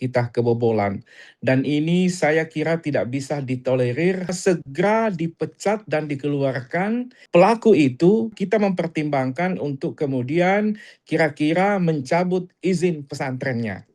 kita kebobolan. Dan ini saya kira tidak bisa ditolerir, segera dipecat dan dikeluarkan. Pelaku itu kita mempertimbangkan untuk kemudian kira-kira mencabut izin pesantrennya.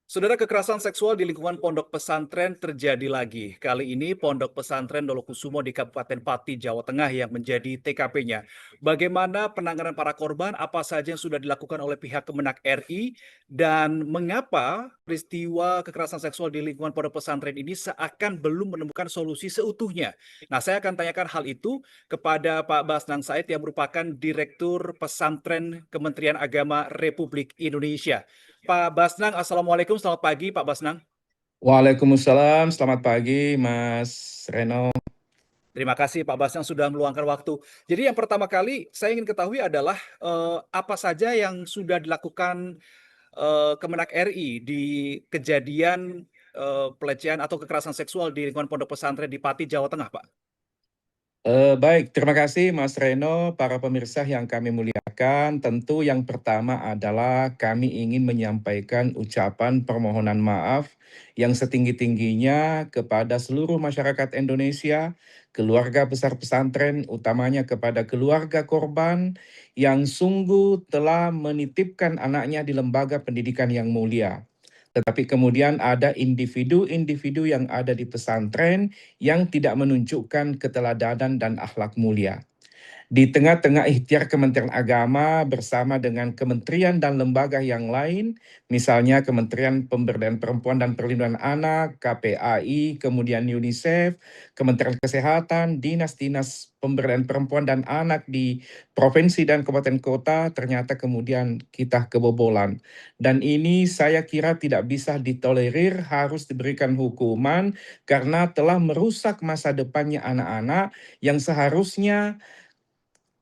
Saudara, kekerasan seksual di lingkungan pondok pesantren terjadi lagi. Kali ini Pondok Pesantren Dolokusumo di Kabupaten Pati, Jawa Tengah yang menjadi TKP-nya. Bagaimana penanganan para korban, apa saja yang sudah dilakukan oleh pihak Kemenak RI, dan mengapa peristiwa kekerasan seksual di lingkungan pondok pesantren ini seakan belum menemukan solusi seutuhnya. Nah, saya akan tanyakan hal itu kepada Pak Basnang Said yang merupakan Direktur Pesantren Kementerian Agama Republik Indonesia. Pak Basnang, Assalamualaikum, selamat pagi Pak Basnang. Waalaikumsalam, selamat pagi Mas Reno. Terima kasih Pak Basnang sudah meluangkan waktu. Jadi yang pertama kali saya ingin ketahui adalah apa saja yang sudah dilakukan Kemenak RI di kejadian pelecehan atau kekerasan seksual di lingkungan pondok pesantren di Pati, Jawa Tengah, Pak. Baik, terima kasih Mas Reno, para pemirsa yang kami muliakan. Tentu yang pertama adalah kami ingin menyampaikan ucapan permohonan maaf yang setinggi-tingginya kepada seluruh masyarakat Indonesia, keluarga besar pesantren, utamanya kepada keluarga korban yang sungguh telah menitipkan anaknya di lembaga pendidikan yang mulia. Tetapi kemudian ada individu-individu yang ada di pesantren yang tidak menunjukkan keteladanan dan akhlak mulia. Di tengah-tengah ikhtiar Kementerian Agama bersama dengan kementerian dan lembaga yang lain, misalnya Kementerian Pemberdayaan Perempuan dan Perlindungan Anak, KPAI, kemudian UNICEF, Kementerian Kesehatan, Dinas-Dinas Pemberdayaan Perempuan dan Anak di provinsi dan kabupaten kota, ternyata kemudian kita kebobolan. Dan ini saya kira tidak bisa ditolerir, harus diberikan hukuman karena telah merusak masa depannya anak-anak yang seharusnya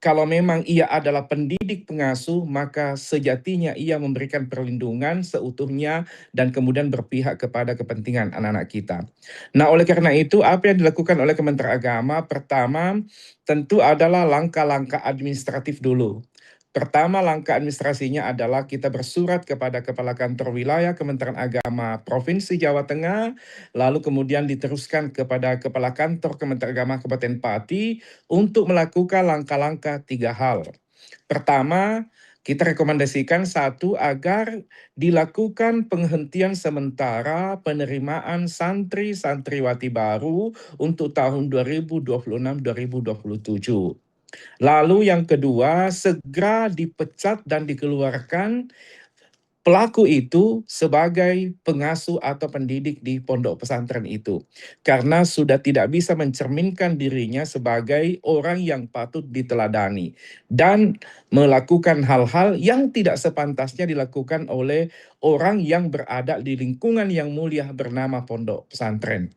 kalau memang ia adalah pendidik pengasuh, maka sejatinya ia memberikan perlindungan seutuhnya dan kemudian berpihak kepada kepentingan anak-anak kita. Nah, oleh karena itu, apa yang dilakukan oleh Kementerian Agama, pertama, tentu adalah langkah-langkah administratif dulu. Pertama, langkah administrasinya adalah kita bersurat kepada Kepala Kantor Wilayah Kementerian Agama Provinsi Jawa Tengah, lalu kemudian diteruskan kepada Kepala Kantor Kementerian Agama Kabupaten Pati untuk melakukan langkah-langkah 3 hal. Pertama, kita rekomendasikan satu agar dilakukan penghentian sementara penerimaan santri-santriwati baru untuk tahun 2026-2027. Lalu yang kedua, segera dipecat dan dikeluarkan pelaku itu sebagai pengasuh atau pendidik di pondok pesantren itu. Karena sudah tidak bisa mencerminkan dirinya sebagai orang yang patut diteladani. Dan melakukan hal-hal yang tidak sepantasnya dilakukan oleh orang yang berada di lingkungan yang mulia bernama pondok pesantren.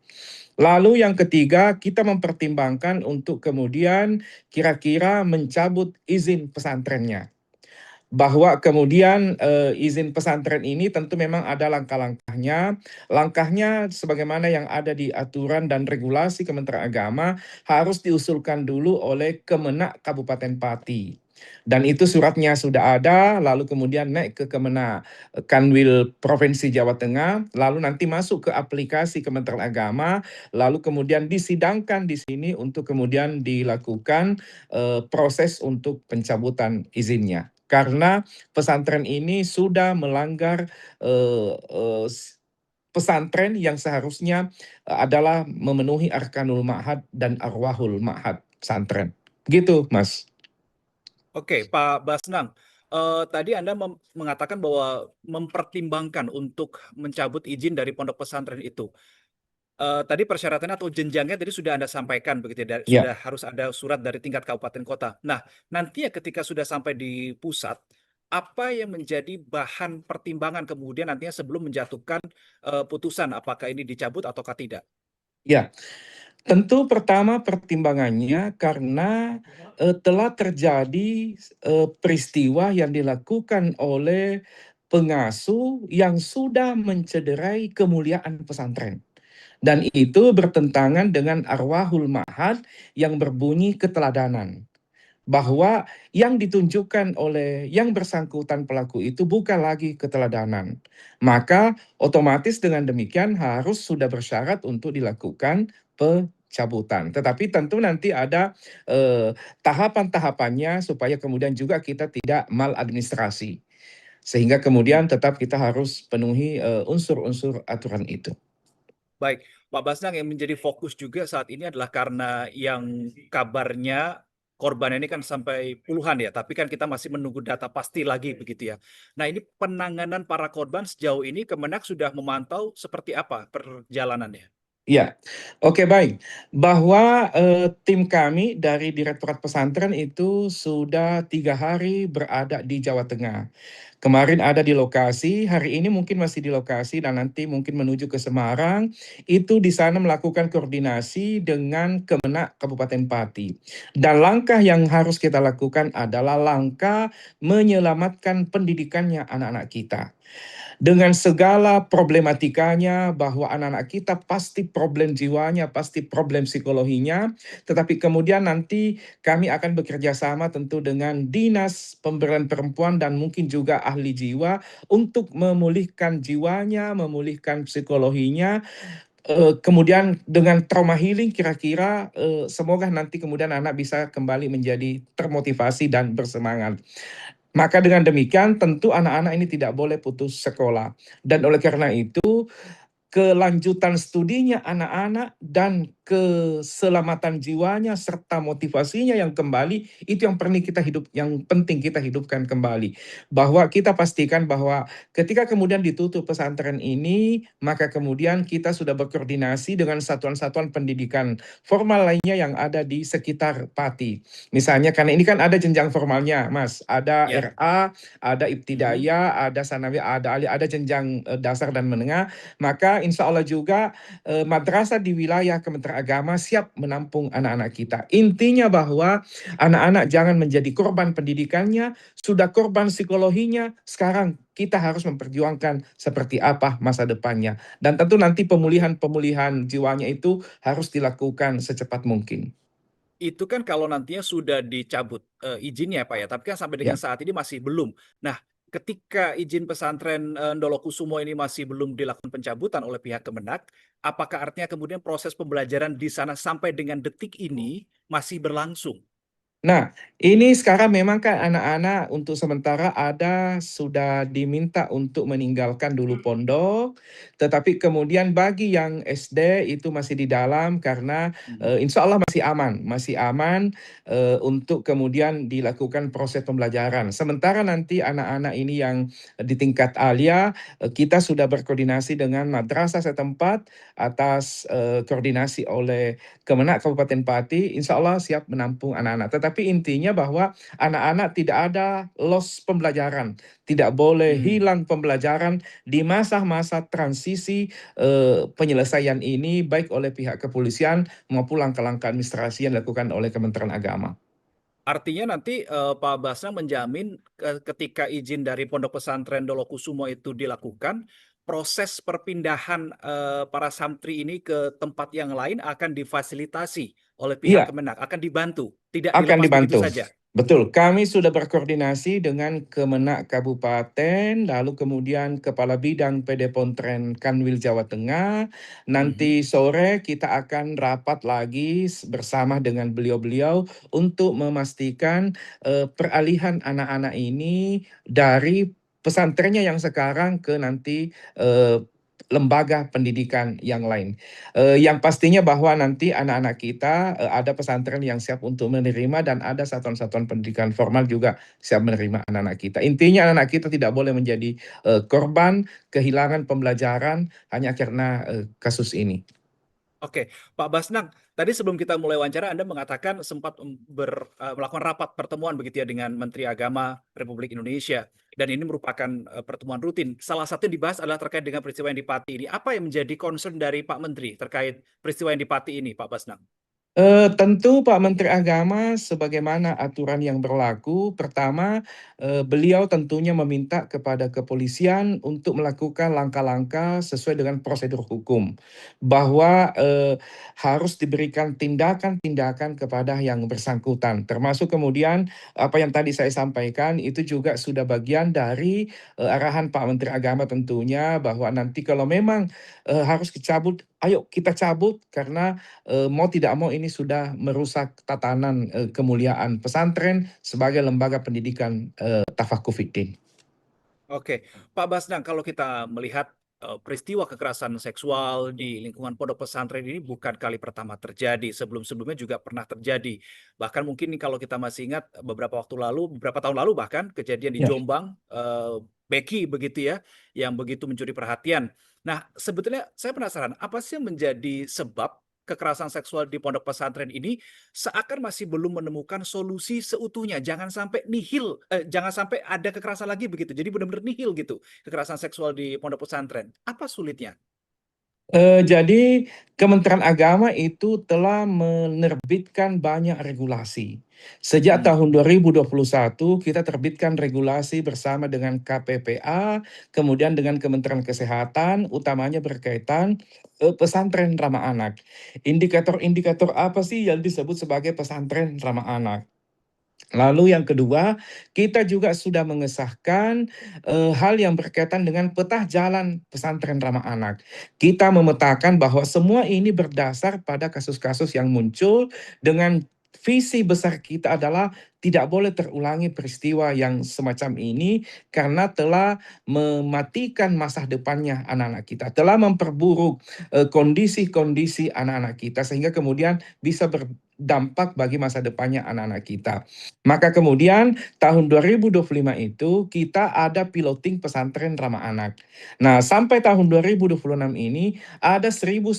Lalu yang ketiga, kita mempertimbangkan untuk kemudian kira-kira mencabut izin pesantrennya. Bahwa kemudian izin pesantren ini tentu memang ada langkah-langkahnya. Langkahnya sebagaimana yang ada di aturan dan regulasi Kementerian Agama harus diusulkan dulu oleh Kemenak Kabupaten Pati. Dan itu suratnya sudah ada, lalu kemudian naik ke Kemenak Kanwil Provinsi Jawa Tengah, lalu nanti masuk ke aplikasi Kementerian Agama, lalu kemudian disidangkan di sini untuk kemudian dilakukan proses untuk pencabutan izinnya. Karena pesantren ini sudah melanggar pesantren yang seharusnya adalah memenuhi arkanul ma'had dan arwahul ma'had pesantren. Gitu, Mas. Oke, Pak Basnang, tadi Anda mengatakan bahwa mempertimbangkan untuk mencabut izin dari pondok pesantren itu. Tadi persyaratannya atau jenjangnya tadi sudah Anda sampaikan begitu ya, Ya. sudah harus ada surat dari tingkat kabupaten kota. Nah, nanti ya ketika sudah sampai di pusat, apa yang menjadi bahan pertimbangan kemudian nantinya sebelum menjatuhkan putusan apakah ini dicabut ataukah tidak? Ya, tentu pertama pertimbangannya karena telah terjadi peristiwa yang dilakukan oleh pengasuh yang sudah mencederai kemuliaan pesantren. Dan itu bertentangan dengan arwahul ma'had yang berbunyi keteladanan. bahwa yang ditunjukkan oleh yang bersangkutan pelaku itu bukan lagi keteladanan. Maka otomatis dengan demikian harus sudah bersyarat untuk dilakukan pencabutan. Tetapi tentu nanti ada tahapan-tahapannya supaya kemudian juga kita tidak maladministrasi. Sehingga kemudian tetap kita harus penuhi unsur-unsur aturan itu. Baik, Pak Basnang, yang menjadi fokus juga saat ini adalah karena yang kabarnya korban ini kan sampai puluhan ya, tapi kan kita masih menunggu data pasti lagi begitu ya. Nah, ini penanganan para korban sejauh ini Kemenak sudah memantau seperti apa perjalanannya? Ya, oke baik. Bahwa tim kami dari Direktorat Pesantren itu sudah 3 hari berada di Jawa Tengah. Kemarin ada di lokasi, hari ini mungkin masih di lokasi dan nanti mungkin menuju ke Semarang. Itu di sana melakukan koordinasi dengan Kemenak Kabupaten Pati. Dan langkah yang harus kita lakukan adalah langkah menyelamatkan pendidikannya anak-anak kita. Dengan segala problematikanya bahwa anak-anak kita pasti problem jiwanya, pasti problem psikologinya, tetapi kemudian nanti kami akan bekerja sama tentu dengan Dinas Pemberdayaan Perempuan dan mungkin juga ahli jiwa untuk memulihkan jiwanya, memulihkan psikologinya, kemudian dengan trauma healing kira-kira semoga nanti kemudian anak bisa kembali menjadi termotivasi dan bersemangat. Maka dengan demikian tentu anak-anak ini tidak boleh putus sekolah. Dan oleh karena itu kelanjutan studinya anak-anak dan keselamatan jiwanya serta motivasinya yang kembali itu yang penting kita hidupkan kembali, bahwa kita pastikan bahwa ketika kemudian ditutup pesantren ini maka kemudian kita sudah berkoordinasi dengan satuan-satuan pendidikan formal lainnya yang ada di sekitar Pati. Misalnya karena ini kan ada jenjang formalnya Mas, ada Ya. RA, ada Mhm. ibtidaiyah, ada sanawiyah, ada jenjang dasar dan menengah. Maka insya Allah juga madrasah di wilayah Kementerian Agama siap menampung anak-anak kita. Intinya bahwa anak-anak jangan menjadi korban pendidikannya, sudah korban psikologinya, sekarang kita harus memperjuangkan seperti apa masa depannya. Dan tentu nanti pemulihan-pemulihan jiwanya itu harus dilakukan secepat mungkin. Itu kan kalau nantinya sudah dicabut, izinnya Pak ya, tapi kan sampai dengan Ya. saat ini masih belum. Nah, ketika izin pesantren, Ndolokusumo ini masih belum dilakukan pencabutan oleh pihak Kemenak, apakah artinya kemudian proses pembelajaran di sana sampai dengan detik ini masih berlangsung? Nah, ini sekarang memang kan anak-anak untuk sementara ada sudah diminta untuk meninggalkan dulu pondok, tetapi kemudian bagi yang SD itu masih di dalam karena Mhm. insya Allah masih aman untuk kemudian dilakukan proses pembelajaran. Sementara nanti anak-anak ini yang di tingkat alia, kita sudah berkoordinasi dengan madrasah setempat atas koordinasi oleh Kemenak Kabupaten Pati, insya Allah siap menampung anak-anak. Tetapi intinya bahwa anak-anak tidak ada loss pembelajaran, tidak boleh Mmm. hilang pembelajaran di masa-masa transisi penyelesaian ini baik oleh pihak kepolisian maupun langkah-langkah administrasi yang dilakukan oleh Kementerian Agama. Artinya nanti, Pak Basna menjamin ketika izin dari Pondok Pesantren Dolokusumo itu dilakukan, proses perpindahan, para santri ini ke tempat yang lain akan difasilitasi oleh pihak Iya, Kemenak, akan dibantu, tidak akan dilepas begitu dibantu. saja? Betul, kami sudah berkoordinasi dengan Kemenak Kabupaten, lalu kemudian Kepala Bidang PD Pontren Kanwil Jawa Tengah. Mhm. Nanti sore kita akan rapat lagi bersama dengan beliau-beliau untuk memastikan peralihan anak-anak ini dari pesantrennya yang sekarang ke nanti lembaga pendidikan yang lain. Yang pastinya bahwa nanti anak-anak kita ada pesantren yang siap untuk menerima dan ada satuan-satuan pendidikan formal juga siap menerima anak-anak kita. Intinya anak-anak kita tidak boleh menjadi korban kehilangan pembelajaran hanya karena kasus ini. Oke, Pak Basnang, tadi sebelum kita mulai wawancara Anda mengatakan sempat, melakukan rapat pertemuan begitu ya dengan Menteri Agama Republik Indonesia, dan ini merupakan, pertemuan rutin. Salah satu yang dibahas adalah terkait dengan peristiwa yang di Pati ini. Apa yang menjadi concern dari Pak Menteri terkait peristiwa yang di Pati ini, Pak Basnang? Tentu Pak Menteri Agama sebagaimana aturan yang berlaku, pertama, beliau tentunya meminta kepada kepolisian untuk melakukan langkah-langkah sesuai dengan prosedur hukum. Bahwa, harus diberikan tindakan-tindakan kepada yang bersangkutan. Termasuk kemudian apa yang tadi saya sampaikan itu juga sudah bagian dari, arahan Pak Menteri Agama tentunya bahwa nanti kalau memang, harus dicabut, ayo kita cabut karena mau tidak mau ini sudah merusak tatanan kemuliaan pesantren sebagai lembaga pendidikan Tafaqquh Fiddin. Oke, Pak Basnang, kalau kita melihat peristiwa kekerasan seksual di lingkungan pondok pesantren ini bukan kali pertama terjadi, sebelum-sebelumnya juga pernah terjadi. Bahkan mungkin kalau kita masih ingat beberapa waktu lalu, beberapa tahun lalu bahkan kejadian di Ya. Jombang, Beki begitu ya, yang begitu mencuri perhatian. Nah, sebetulnya saya penasaran, apa sih yang menjadi sebab kekerasan seksual di pondok pesantren ini seakan masih belum menemukan solusi seutuhnya. Jangan sampai ada kekerasan lagi begitu. Jadi benar-benar nihil gitu kekerasan seksual di pondok pesantren. Apa sulitnya? Jadi Kementerian Agama itu telah menerbitkan banyak regulasi. Sejak Hmm, tahun 2021 kita terbitkan regulasi bersama dengan KPPA, kemudian dengan Kementerian Kesehatan, utamanya berkaitan pesantren ramah anak. Indikator-indikator apa sih yang disebut sebagai pesantren ramah anak? Lalu yang kedua, kita juga sudah mengesahkan hal yang berkaitan dengan peta jalan pesantren ramah anak. Kita memetakan bahwa semua ini berdasar pada kasus-kasus yang muncul dengan visi besar kita adalah tidak boleh terulangi peristiwa yang semacam ini karena telah mematikan masa depannya anak-anak kita, telah memperburuk kondisi-kondisi anak-anak kita sehingga kemudian bisa berdampak bagi masa depannya anak-anak kita. Maka kemudian tahun 2025 itu kita ada piloting pesantren ramah anak. Nah, sampai tahun 2026 ini ada 1.900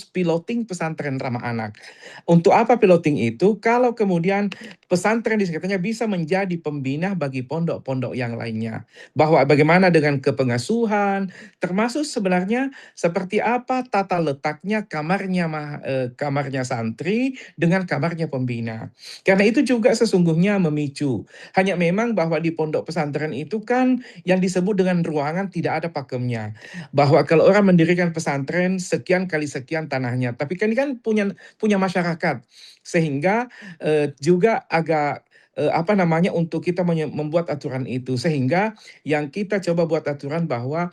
piloting pesantren ramah anak. Untuk apa piloting itu? Kalau kemudian pesantren di sekitarnya bisa menjadi pembina bagi pondok-pondok yang lainnya. Bahwa bagaimana dengan kepengasuhan, termasuk sebenarnya seperti apa tata letaknya kamarnya santri dengan kamarnya pembina. Karena itu juga sesungguhnya memicu. Hanya memang bahwa di pondok pesantren itu kan yang disebut dengan ruangan tidak ada pakemnya. Bahwa kalau orang mendirikan pesantren sekian kali sekian tanahnya, tapi kan ini kan punya masyarakat. Sehingga juga agak apa namanya untuk kita membuat aturan itu sehingga yang kita coba buat aturan bahwa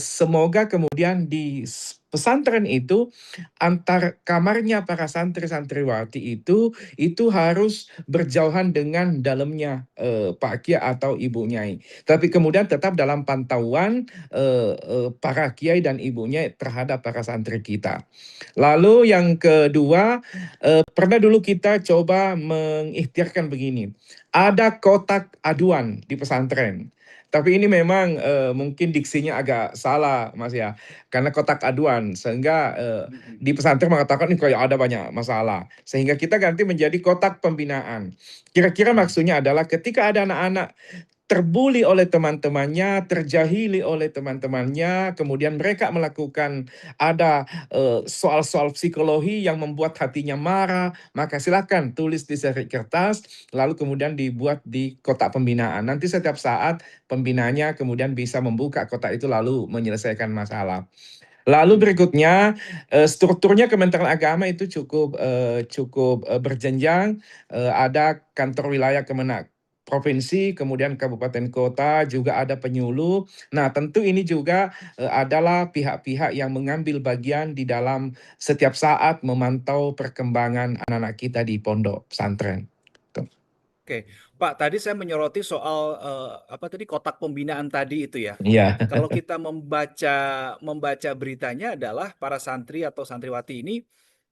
semoga kemudian di pesantren itu antar kamarnya para santri-santriwati itu harus berjauhan dengan dalamnya Pak Kiai atau Ibu Nyai. Tapi kemudian tetap dalam pantauan para Kiai dan Ibu Nyai terhadap para santri kita. Lalu yang kedua, pernah dulu kita coba mengikhtiarkan begini. Ada kotak aduan di pesantren. Tapi ini memang mungkin diksinya agak salah, Mas ya. Karena kotak aduan, sehingga mhm, di pesantren mengatakan ini kayak ada banyak masalah. Sehingga kita ganti menjadi kotak pembinaan. Kira-kira hmm. maksudnya adalah ketika ada anak-anak terbuli oleh teman-temannya, terjahili oleh teman-temannya, kemudian mereka melakukan ada soal-soal psikologi yang membuat hatinya marah, maka silakan tulis di seri kertas, lalu kemudian dibuat di kotak pembinaan. Nanti setiap saat pembinanya kemudian bisa membuka kotak itu lalu menyelesaikan masalah. Lalu Hmm. berikutnya strukturnya Kementerian Agama itu cukup berjenjang, ada kantor wilayah Kemenak provinsi, kemudian kabupaten kota, juga ada penyuluh. Nah, tentu ini juga adalah pihak-pihak yang mengambil bagian di dalam setiap saat memantau perkembangan anak-anak kita di pondok pesantren. Tuh. Oke, Pak, tadi saya menyoroti soal apa tadi kotak pembinaan tadi itu ya. Iya, Kalau kita membaca membaca beritanya adalah para santri atau santriwati ini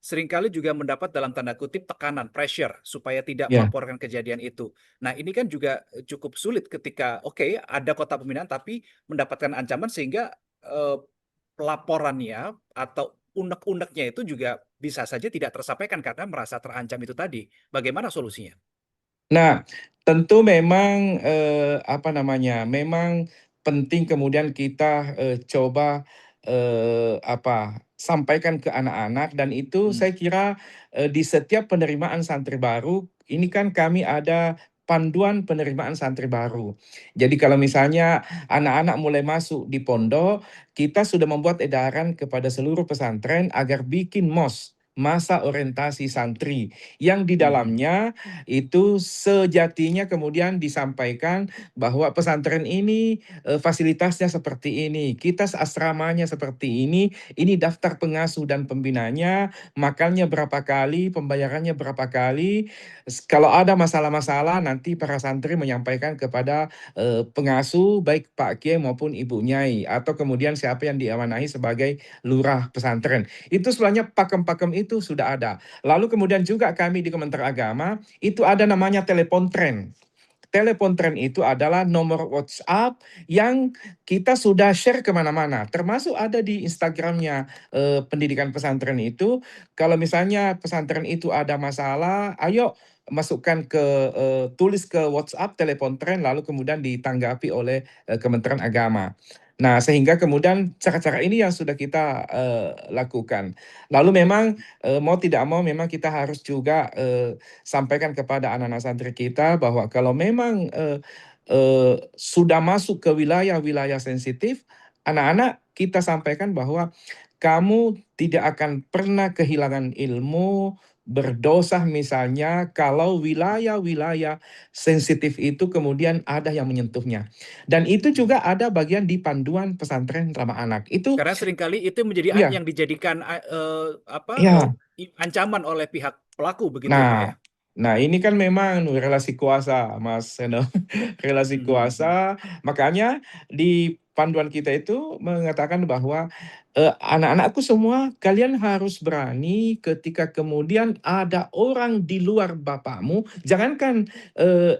seringkali juga mendapat dalam tanda kutip tekanan, pressure supaya tidak iya. melaporkan kejadian itu. Nah, ini kan juga cukup sulit ketika oke, ada kotak pembinaan tapi mendapatkan ancaman sehingga eh, laporannya atau unek-uneknya itu juga bisa saja tidak tersampaikan karena merasa terancam itu tadi. Bagaimana solusinya? Nah, tentu memang, apa namanya, memang penting kemudian kita, coba, sampaikan ke anak-anak dan itu Hmm. saya kira, di setiap penerimaan santri baru, ini kan kami ada panduan penerimaan santri baru. Jadi kalau misalnya anak-anak mulai masuk di pondok, kita sudah membuat edaran kepada seluruh pesantren agar bikin MOS, masa orientasi santri, yang di Mhm. dalamnya itu sejatinya kemudian disampaikan bahwa pesantren ini fasilitasnya seperti ini, kita asramanya seperti ini daftar pengasuh dan pembinanya, makannya berapa kali, pembayarannya berapa kali. Kalau ada masalah-masalah nanti para santri menyampaikan kepada pengasuh baik Pak Kiai maupun Ibu Nyai atau kemudian siapa yang diamanahi sebagai lurah pesantren. Itu sebenarnya pakem-pakem itu sudah ada. Lalu kemudian juga kami di Kementerian Agama itu ada namanya telepon tren. Telepon tren itu adalah nomor WhatsApp yang kita sudah share kemana-mana, termasuk ada di Instagramnya pendidikan pesantren itu. Kalau misalnya pesantren itu ada masalah, ayo masukkan tulis ke WhatsApp telepon tren, lalu kemudian ditanggapi oleh Kementerian Agama. Nah, sehingga kemudian cara-cara ini yang sudah kita lakukan. Lalu memang mau tidak mau memang kita harus juga sampaikan kepada anak-anak santri kita bahwa kalau memang sudah masuk ke wilayah-wilayah sensitif, anak-anak kita sampaikan bahwa kamu tidak akan pernah kehilangan ilmu, berdosa misalnya kalau wilayah-wilayah sensitif itu kemudian ada yang menyentuhnya. Dan itu juga ada bagian di panduan pesantren ramah anak. Itu Karena seringkali itu menjadi ya, yang dijadikan ya. ancaman oleh pihak pelaku begitu ya, Pak, ya? Nah, nah ini kan memang relasi kuasa, Mas Seno. Relasi Mhm, mhm. kuasa, makanya di panduan kita itu mengatakan bahwa, "Anak-anakku semua, kalian harus berani ketika kemudian ada orang di luar bapakmu, jangankan,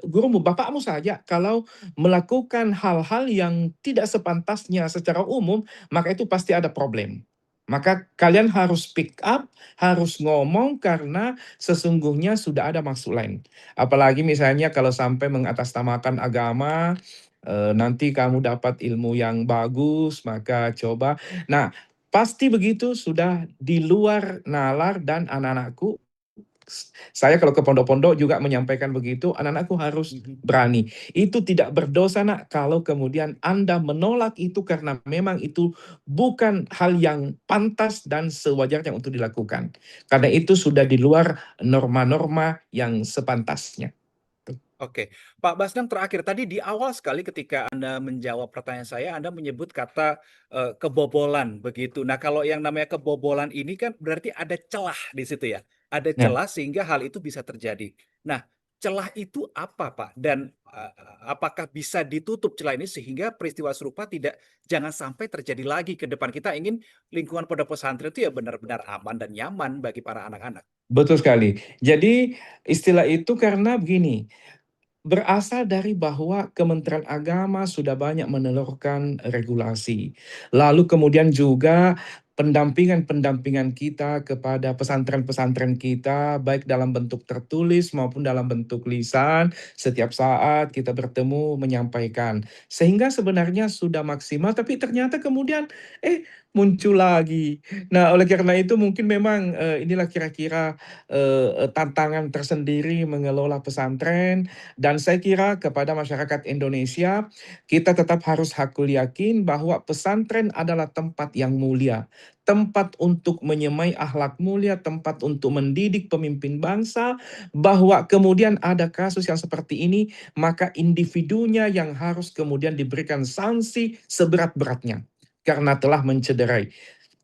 gurumu, bapakmu saja kalau melakukan hal-hal yang tidak sepantasnya secara umum, maka itu pasti ada problem. Maka kalian harus speak up, harus ngomong karena sesungguhnya sudah ada maksud lain. Apalagi misalnya kalau sampai mengatasnamakan agama, nanti kamu dapat ilmu yang bagus, maka coba. Nah, pasti begitu sudah di luar nalar dan anak-anakku, saya kalau ke pondok-pondok juga menyampaikan begitu, anak-anakku harus Mhm. berani. Itu tidak berdosa nak kalau kemudian Anda menolak itu karena memang itu bukan hal yang pantas dan sewajarnya untuk dilakukan. Karena itu sudah Oke. di luar norma-norma yang sepantasnya. Oke, Pak Basnam, terakhir tadi di awal sekali ketika Anda menjawab pertanyaan saya, Anda menyebut kata, kebobolan begitu. Nah, kalau yang namanya kebobolan ini kan berarti ada celah di situ ya? Ada Ya. celah sehingga hal itu bisa terjadi. Nah, celah itu apa, Pak? Dan, apakah bisa ditutup celah ini sehingga peristiwa serupa jangan sampai terjadi lagi ke depan? Kita ingin lingkungan pondok pesantren itu ya benar-benar aman dan nyaman bagi para anak-anak. Betul sekali. Jadi istilah itu karena begini, berasal dari bahwa Kementerian Agama sudah banyak menelurkan regulasi. Lalu kemudian juga pendampingan-pendampingan kita kepada pesantren-pesantren kita, baik dalam bentuk tertulis maupun dalam bentuk lisan, setiap saat kita bertemu menyampaikan. Sehingga sebenarnya sudah maksimal, tapi ternyata kemudian muncul lagi. Nah, oleh karena itu mungkin memang inilah kira-kira tantangan tersendiri mengelola pesantren dan saya kira kepada masyarakat Indonesia, kita tetap harus hakul yakin bahwa pesantren adalah tempat yang mulia. Tempat untuk menyemai akhlak mulia, tempat untuk mendidik pemimpin bangsa, bahwa kemudian ada kasus yang seperti ini, maka individunya yang harus kemudian diberikan sanksi seberat-beratnya karena telah mencederai.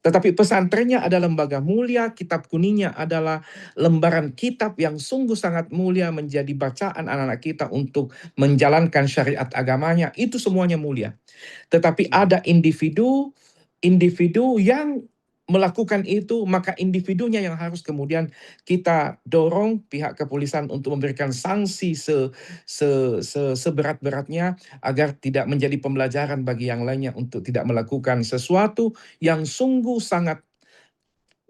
Tetapi pesantrennya adalah lembaga mulia, kitab kuningnya adalah lembaran kitab yang sungguh sangat mulia menjadi bacaan anak-anak kita untuk menjalankan syariat agamanya, itu semuanya mulia. Tetapi Mhm. ada individu yang melakukan itu, maka individunya yang harus kemudian kita dorong pihak kepolisian untuk memberikan sanksi seberat-beratnya agar tidak menjadi pembelajaran bagi yang lainnya untuk tidak melakukan sesuatu yang sungguh sangat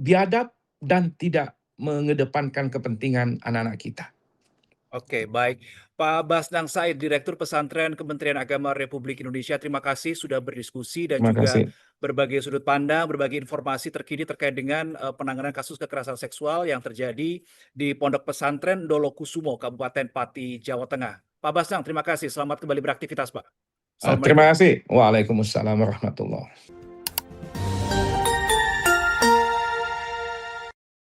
biadab dan tidak mengedepankan kepentingan anak-anak kita. Oke, baik. Pak Basnang Said, Direktur Pesantren Kementerian Agama Republik Indonesia, terima kasih sudah berdiskusi dan Terima juga kasih. berbagi sudut pandang, berbagi informasi terkini terkait dengan penanganan kasus kekerasan seksual yang terjadi di Pondok Pesantren Dolokusumo, Kabupaten Pati, Jawa Tengah. Pak Basnang, terima kasih. Selamat kembali beraktivitas, Pak. Terima Assalamualaikum. kasih. Waalaikumsalam warahmatullahi